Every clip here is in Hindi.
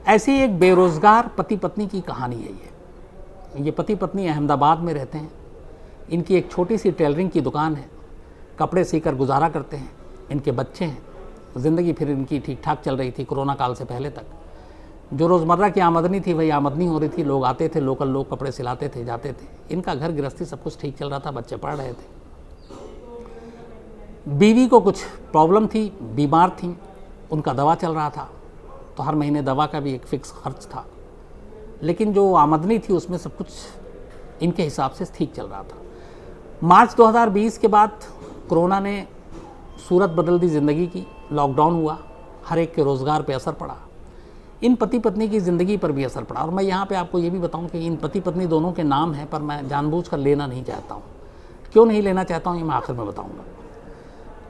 ऐसे ही एक बेरोज़गार पति पत्नी की कहानी है। ये पति पत्नी अहमदाबाद में रहते हैं। इनकी एक छोटी सी टेलरिंग की दुकान है, कपड़े सीकर गुजारा करते हैं। इनके बच्चे हैं। ज़िंदगी फिर इनकी ठीक ठाक चल रही थी कोरोना काल से पहले तक। जो रोज़मर्रा की आमदनी थी वही आमदनी हो रही थी। लोग आते थे, लोकल लोग कपड़े सिलाते थे, जाते थे। इनका घर गृहस्थी सब कुछ ठीक चल रहा था, बच्चे पढ़ रहे थे। बीवी को कुछ प्रॉब्लम थी, बीमार थी, उनका दवा चल रहा था, तो हर महीने दवा का भी एक फिक्स खर्च था। लेकिन जो आमदनी थी उसमें सब कुछ इनके हिसाब से ठीक चल रहा था। मार्च 2020 के बाद कोरोना ने सूरत बदल दी ज़िंदगी की। लॉकडाउन हुआ, हर एक के रोज़गार पे असर पड़ा, इन पति पत्नी की ज़िंदगी पर भी असर पड़ा। और मैं यहाँ पे आपको ये भी बताऊँ कि इन पति पत्नी दोनों के नाम हैं, पर मैं जानबूझकर लेना नहीं चाहता हूँ। क्यों नहीं लेना चाहता हूँ ये मैं आखिर में बताऊँगा।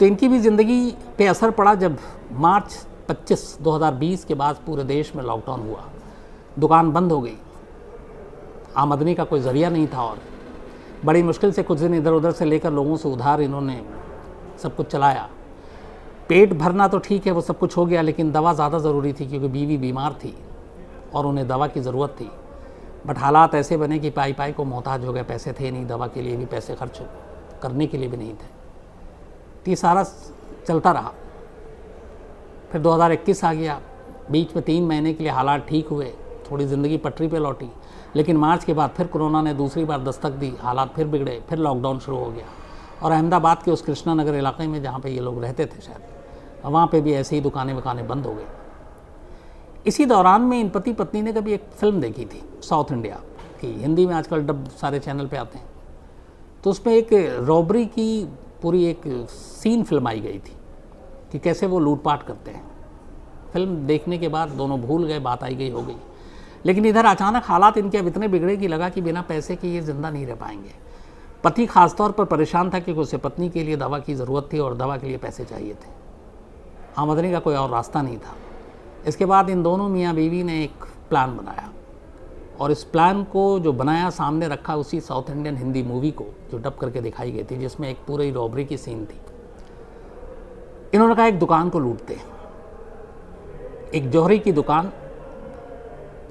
तो इनकी भी ज़िंदगी पे असर पड़ा जब मार्च 25, 2020 के बाद पूरे देश में लॉकडाउन हुआ। दुकान बंद हो गई, आमदनी का कोई ज़रिया नहीं था और बड़ी मुश्किल से कुछ दिन इधर उधर से लेकर लोगों से उधार इन्होंने सब कुछ चलाया। पेट भरना तो ठीक है, वो सब कुछ हो गया, लेकिन दवा ज़्यादा ज़रूरी थी क्योंकि बीवी बीमार थी और उन्हें दवा की ज़रूरत थी। बट हालात ऐसे बने कि पाई पाई को मोहताज हो गए। पैसे थे नहीं, दवा के लिए भी पैसे खर्च करने के लिए भी नहीं थे। तो ये सारा चलता रहा। फिर 2021 आ गया, बीच में 3 महीने के लिए हालात ठीक हुए, थोड़ी ज़िंदगी पटरी पे लौटी। लेकिन मार्च के बाद फिर कोरोना ने दूसरी बार दस्तक दी, हालात फिर बिगड़े, फिर लॉकडाउन शुरू हो गया। और अहमदाबाद के उस कृष्णा नगर इलाके में जहाँ पे ये लोग रहते थे शायद, वहाँ पे भी ऐसे ही दुकानें वकानें बंद हो गई। इसी दौरान में इन पति पत्नी ने कभी एक फ़िल्म देखी थी साउथ इंडिया की, हिंदी में आजकल डब सारे चैनल पे आते हैं। तो उसमें एक रॉबरी की पूरी एक सीन फिल्माई गई थी कि कैसे वो लूटपाट करते हैं। फिल्म देखने के बाद दोनों भूल गए, बात आई गई हो गई। लेकिन इधर अचानक हालात इनके अब इतने बिगड़े कि लगा कि बिना पैसे के ये ज़िंदा नहीं रह पाएंगे। पति खासतौर पर परेशान था क्योंकि उसे पत्नी के लिए दवा की ज़रूरत थी और दवा के लिए पैसे चाहिए थे। आमदनी का कोई और रास्ता नहीं था। इसके बाद इन दोनों मियाँ बीवी ने एक प्लान बनाया और इस प्लान को जो बनाया सामने रखा उसी साउथ इंडियन हिंदी मूवी को जो डब करके दिखाई गई थी, जिसमें एक पूरी रॉबरी की सीन थी। इन्होंने कहा एक दुकान को लूटते हैं, एक जौहरी की दुकान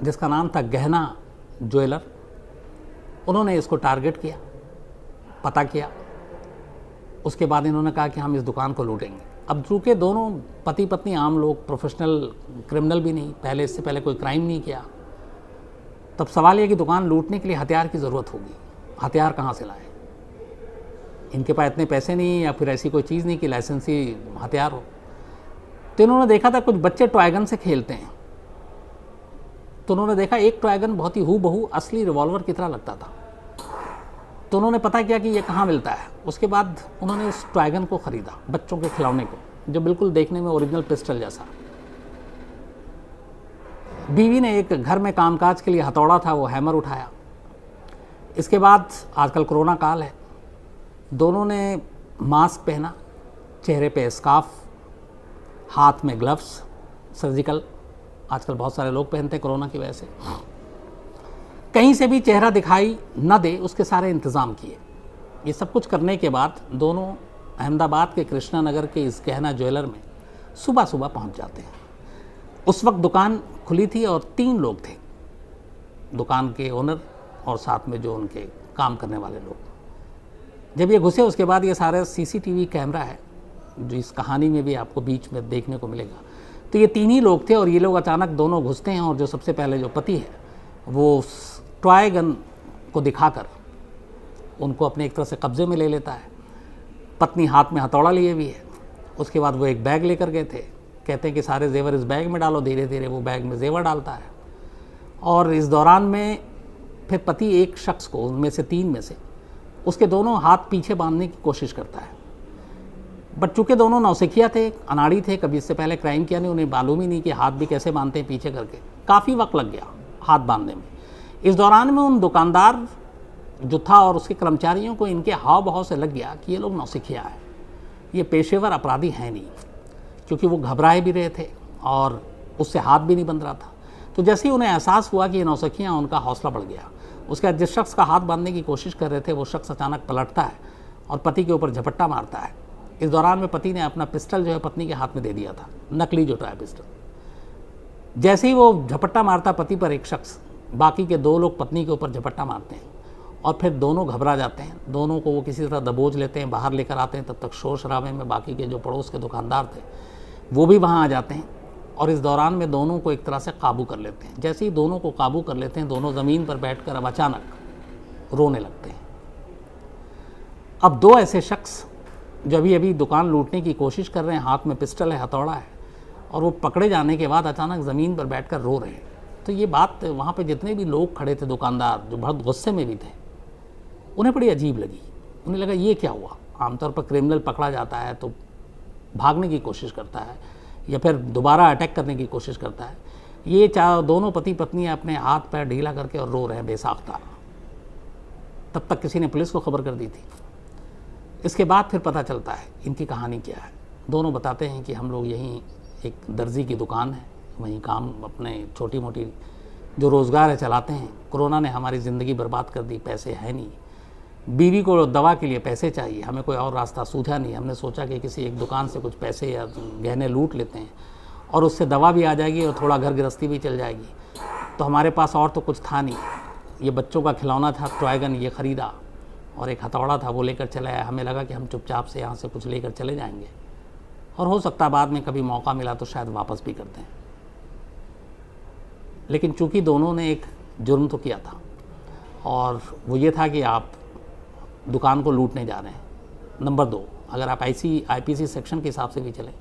जिसका नाम था गहना ज्वेलर। उन्होंने इसको टारगेट किया, पता किया। उसके बाद इन्होंने कहा कि हम इस दुकान को लूटेंगे। अब चूँकि दोनों पति पत्नी आम लोग, प्रोफेशनल क्रिमिनल भी नहीं, पहले इससे पहले कोई क्राइम नहीं किया, तब सवाल ये कि दुकान लूटने के लिए हथियार की ज़रूरत होगी। हथियार कहाँ से लाए? इनके पास इतने पैसे नहीं या फिर ऐसी कोई चीज़ नहीं कि लाइसेंसी हथियार हो। तो इन्होंने देखा था कुछ बच्चे टॉयगन से खेलते हैं, तो उन्होंने देखा एक टॉयगन बहुत ही हूबहू असली रिवॉल्वर की तरह लगता था। तो उन्होंने पता किया कि ये कहाँ मिलता है। उसके बाद उन्होंने उस टॉयगन को ख़रीदा, बच्चों के खिलौने को, जो बिल्कुल देखने में ओरिजिनल पिस्टल जैसा। बीवी ने एक घर में कामकाज के लिए हथौड़ा था, वो हैमर उठाया। इसके बाद आजकल कोरोना काल है, दोनों ने मास्क पहना, चेहरे पे स्कार्फ, हाथ में ग्लव्स सर्जिकल, आजकल बहुत सारे लोग पहनते हैं कोरोना की वजह से, कहीं से भी चेहरा दिखाई न दे उसके सारे इंतज़ाम किए। ये सब कुछ करने के बाद दोनों अहमदाबाद के कृष्णा नगर के इस गहना ज्वेलर में सुबह सुबह पहुंच जाते हैं। उस वक्त दुकान खुली थी और 3 लोग थे, दुकान के ओनर और साथ में जो उनके काम करने वाले लोग। जब ये घुसे उसके बाद ये सारा CCTV कैमरा है जो इस कहानी में भी आपको बीच में देखने को मिलेगा। तो ये 3 ही लोग थे और ये लोग अचानक दोनों घुसते हैं और जो सबसे पहले जो पति है वो टॉय गन को दिखाकर उनको अपने एक तरह से कब्जे में ले लेता है। पत्नी हाथ में हथौड़ा लिए हुई है। उसके बाद वो एक बैग लेकर गए थे, कहते हैं कि सारे जेवर इस बैग में डालो। धीरे धीरे वो बैग में जेवर डालता है और इस दौरान में फिर पति एक शख्स को, उनमें से 3 में से, उसके दोनों हाथ पीछे बांधने की कोशिश करता है। बट चूँकि दोनों नौसिखिया थे, अनाड़ी थे, कभी इससे पहले क्राइम किया नहीं, उन्हें मालूम ही नहीं कि हाथ भी कैसे बांधते हैं पीछे करके। काफ़ी वक्त लग गया हाथ बांधने में। इस दौरान में उन दुकानदार जो था और उसके कर्मचारियों को इनके हाव भाव से लग गया कि ये लोग नौसिखिया है, ये पेशेवर अपराधी हैं नहीं, क्योंकि वो घबराए भी रहे थे और उससे हाथ भी नहीं बंध रहा था। तो जैसे ही उन्हें एहसास हुआ कि ये नौसिखिया, उनका हौसला बढ़ गया। उसके बाद जिस शख्स का हाथ बांधने की कोशिश कर रहे थे वो शख्स अचानक पलटता है और पति के ऊपर झपट्टा मारता है। इस दौरान में पति ने अपना पिस्टल जो है पत्नी के हाथ में दे दिया था, नकली जो टॉय पिस्टल। जैसे ही वो झपट्टा मारता पति पर एक शख्स, बाकी के 2 लोग पत्नी के ऊपर झपट्टा मारते हैं और फिर दोनों घबरा जाते हैं। दोनों को वो किसी तरह दबोच लेते हैं, बाहर लेकर आते हैं। तब तक शोर शराबे में बाकी के जो पड़ोस के दुकानदार थे वो भी वहाँ आ जाते हैं और इस दौरान में दोनों को एक तरह से काबू कर लेते हैं। जैसे ही दोनों को काबू कर लेते हैं, दोनों ज़मीन पर बैठकर अब अचानक रोने लगते हैं। अब 2 ऐसे शख्स जो अभी अभी दुकान लूटने की कोशिश कर रहे हैं, हाथ में पिस्टल है, हथौड़ा है, और वो पकड़े जाने के बाद अचानक ज़मीन पर बैठकर रो रहे हैं। तो ये बात वहाँ पे जितने भी लोग खड़े थे, दुकानदार जो बहुत गुस्से में भी थे, उन्हें बड़ी अजीब लगी। उन्हें लगा ये क्या हुआ। आमतौर पर क्रिमिनल पकड़ा जाता है तो भागने की कोशिश करता है या फिर दोबारा अटैक करने की कोशिश करता है। ये दोनों पति पत्नी अपने हाथ पैर ढीला करके और रो रहे हैं बेसाख्ता। तब तक किसी ने पुलिस को खबर कर दी थी। इसके बाद फिर पता चलता है इनकी कहानी क्या है। दोनों बताते हैं कि हम लोग यहीं, एक दर्जी की दुकान है, वहीं काम अपने छोटी मोटी जो रोज़गार है चलाते हैं। कोरोना ने हमारी ज़िंदगी बर्बाद कर दी, पैसे है नहीं, बीवी को दवा के लिए पैसे चाहिए, हमें कोई और रास्ता सूझा नहीं। हमने सोचा कि किसी एक दुकान से कुछ पैसे या गहने लूट लेते हैं और उससे दवा भी आ जाएगी और थोड़ा घर गृहस्थी भी चल जाएगी। तो हमारे पास और तो कुछ था नहीं, ये बच्चों का खिलौना था टॉय गन, ये ख़रीदा, और एक हथौड़ा था वो लेकर चले आए। हमें लगा कि हम चुपचाप से यहाँ से कुछ लेकर चले जाएंगे और हो सकता है बाद में कभी मौका मिला तो शायद वापस भी करते हैं। लेकिन चूंकि दोनों ने एक जुर्म तो किया था और वो ये था कि आप दुकान को लूटने जा रहे हैं। नंबर 2, अगर आप आईपीसी सेक्शन के हिसाब से भी चलें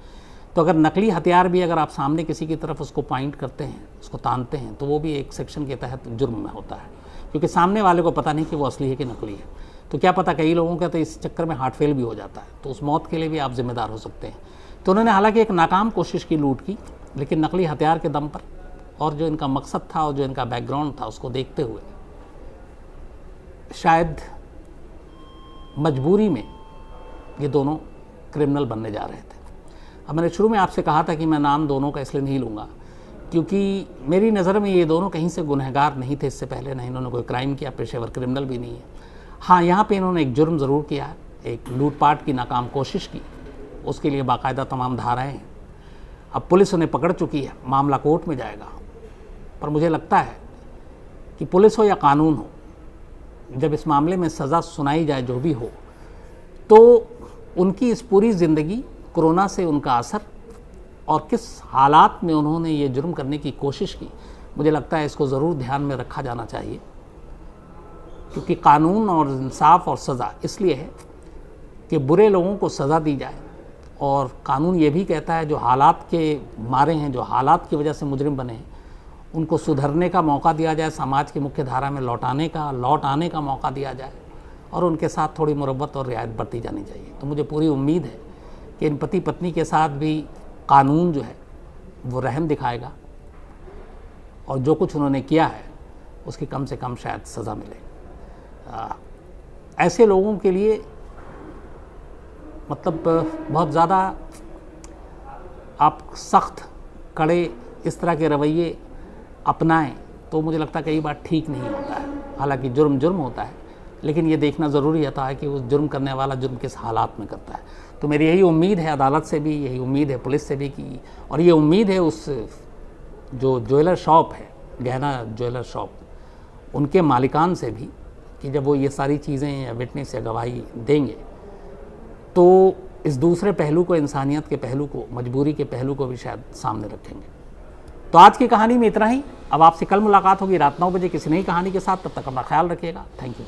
तो अगर नकली हथियार भी अगर आप सामने किसी की तरफ उसको पॉइंट करते हैं, उसको तानते हैं, तो वो भी एक सेक्शन के तहत जुर्म में होता है, क्योंकि सामने वाले को पता नहीं कि वो असली है कि नकली है। तो क्या पता कई लोगों का तो इस चक्कर में हार्ट फेल भी हो जाता है, तो उस मौत के लिए भी आप जिम्मेदार हो सकते हैं। तो उन्होंने हालांकि एक नाकाम कोशिश की लूट की, लेकिन नकली हथियार के दम पर और जो इनका मकसद था और जो इनका बैकग्राउंड था उसको देखते हुए शायद मजबूरी में ये दोनों क्रिमिनल बनने जा रहे थे। अब मैंने शुरू में आपसे कहा था कि मैं नाम दोनों का इसलिए नहीं लूँगा क्योंकि मेरी नज़र में ये दोनों कहीं से गुनहगार नहीं थे इससे पहले, नहीं इन्होंने कोई क्राइम किया, पेशेवर क्रिमिनल भी नहीं है। हाँ, यहाँ पे इन्होंने एक जुर्म ज़रूर किया है, एक लूटपाट की नाकाम कोशिश की, उसके लिए बाकायदा तमाम धाराएँ हैं। अब पुलिस उन्हें पकड़ चुकी है, मामला कोर्ट में जाएगा। पर मुझे लगता है कि पुलिस हो या कानून हो, जब इस मामले में सज़ा सुनाई जाए जो भी हो, तो उनकी इस पूरी ज़िंदगी, कोरोना से उनका असर और किस हालात में उन्होंने ये जुर्म करने की कोशिश की, मुझे लगता है इसको ज़रूर ध्यान में रखा जाना चाहिए। क्योंकि कानून और इंसाफ और सज़ा इसलिए है कि बुरे लोगों को सज़ा दी जाए, और कानून ये भी कहता है जो हालात के मारे हैं, जो हालात की वजह से मुजरिम बने हैं, उनको सुधरने का मौका दिया जाए, समाज की मुख्य धारा में लौट आने का मौका दिया जाए, और उनके साथ थोड़ी मुरब्बत और रियायत बरती जानी चाहिए। तो मुझे पूरी उम्मीद है कि इन पति पत्नी के साथ भी कानून जो है वो रहम दिखाएगा और जो कुछ उन्होंने किया है उसकी कम से कम शायद सज़ा मिले। ऐसे लोगों के लिए मतलब बहुत ज़्यादा आप सख्त कड़े इस तरह के रवैये अपनाएं तो मुझे लगता है कई बार ठीक नहीं होता है। हालांकि जुर्म जुर्म होता है, लेकिन ये देखना ज़रूरी होता है कि उस जुर्म करने वाला जुर्म किस हालात में करता है। तो मेरी यही उम्मीद है अदालत से भी, यही उम्मीद है पुलिस से भी की, और ये उम्मीद है उस जो ज्वेलर शॉप है, गहना ज्वेलर शॉप, उनके मालिकान से भी, कि जब वो ये सारी चीज़ें या विटनेस या गवाही देंगे तो इस दूसरे पहलू को, इंसानियत के पहलू को, मजबूरी के पहलू को भी शायद सामने रखेंगे। तो आज की कहानी में इतना ही। अब आपसे कल मुलाकात होगी रात 9 बजे किसी नई कहानी के साथ। तब तक अपना ख्याल रखिएगा। Thank you.